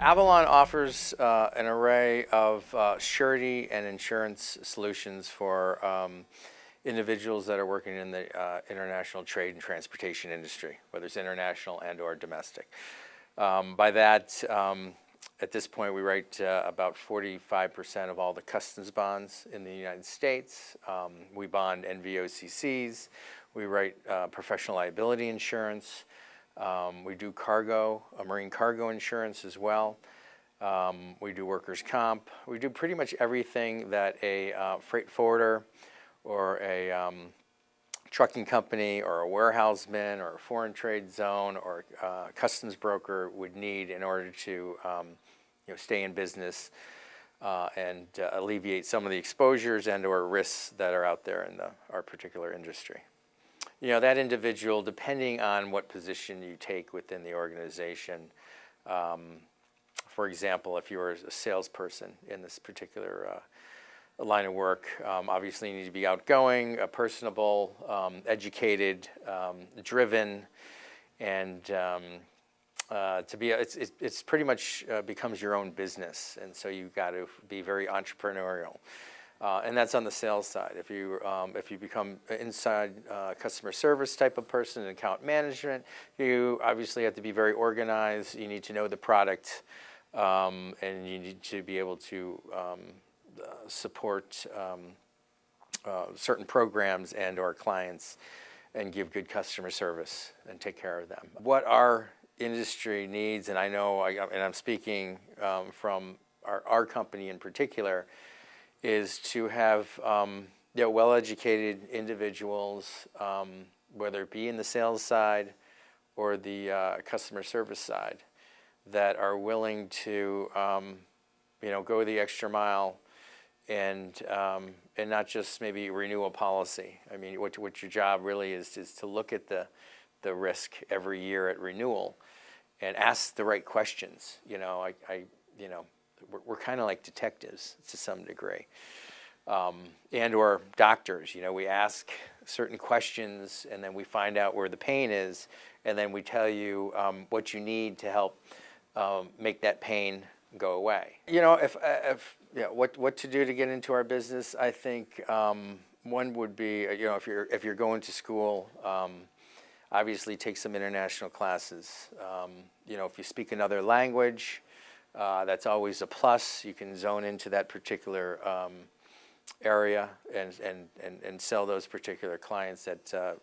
Avalon offers an array of surety and insurance solutions for individuals that are working in the international trade and transportation industry, whether it's international and or domestic. By that, at this point, we write about 45% of all the customs bonds in the United States. We bond NVOCCs. We write professional liability insurance. We do cargo, marine cargo insurance as well. We do workers' comp. We do pretty much everything that a freight forwarder or a trucking company or a warehouseman or a foreign trade zone or a customs broker would need in order to stay in business and alleviate some of the exposures and or risks that are out there in our particular industry. That individual, depending on what position you take within the organization, for example, if you were a salesperson in this particular line of work, obviously you need to be outgoing, personable, educated, driven, and it's pretty much becomes your own business, and so you've got to be very entrepreneurial. And that's on the sales side. If you become inside customer service type of person and account management, you obviously have to be very organized. You need to know the product, and you need to be able to support certain programs and or clients and give good customer service and take care of them. What our industry needs, and I know, and I'm speaking from our company in particular, is to have well-educated individuals, whether it be in the sales side or the customer service side, that are willing to go the extra mile and not just maybe renew a policy. I mean, what your job really is to look at the risk every year at renewal and ask the right questions. We're kind of like detectives to some degree, and or doctors. We ask certain questions, and then we find out where the pain is, and then we tell you what you need to help make that pain go away. What to do to get into our business? I think one would be, if you're going to school, obviously take some international classes. If you speak another language, that's always a plus. You can zone into that particular area and sell those particular clients that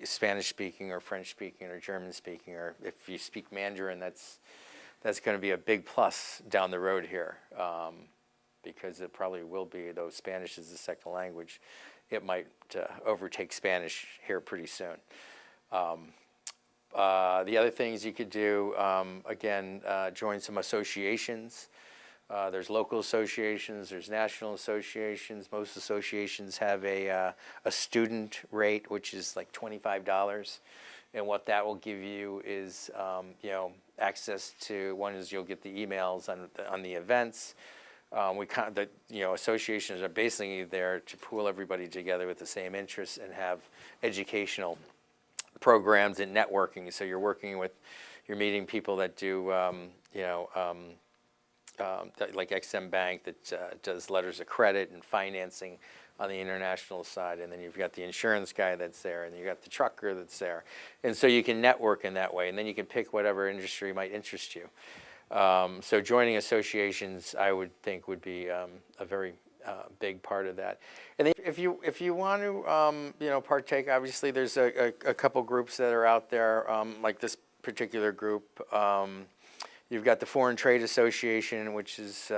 Spanish speaking or French speaking or German speaking, or if you speak Mandarin, that's going to be a big plus down the road here, because it probably will be, though Spanish is the second language, it might overtake Spanish here pretty soon. The other things you could do, again, join some associations. There's local associations, there's national associations. Most associations have a student rate, which is like $25. And what that will give you is, access to, one is you'll get the emails on the events. Associations are basically there to pool everybody together with the same interests and have educational programs and networking. So you're meeting people that do, like Ex-Im Bank that does letters of credit and financing on the international side, and then you've got the insurance guy that's there, and you've got the trucker that's there. And so you can network in that way, and then you can pick whatever industry might interest you. So joining associations, I would think, would be a very big part of that. And then if you want to partake, obviously there's a couple groups that are out there, like this particular group. You've got the Foreign Trade Association, which is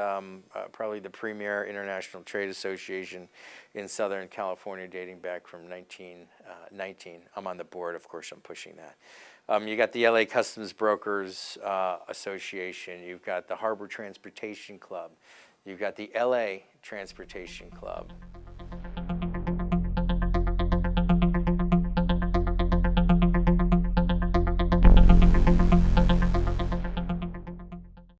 probably the premier international trade association in Southern California, dating back from 1919. I'm on the board, of course. I'm pushing that. You got the LA Customs Brokers Association. You've got the Harbor Transportation Club. You've got the LA Transportation Club.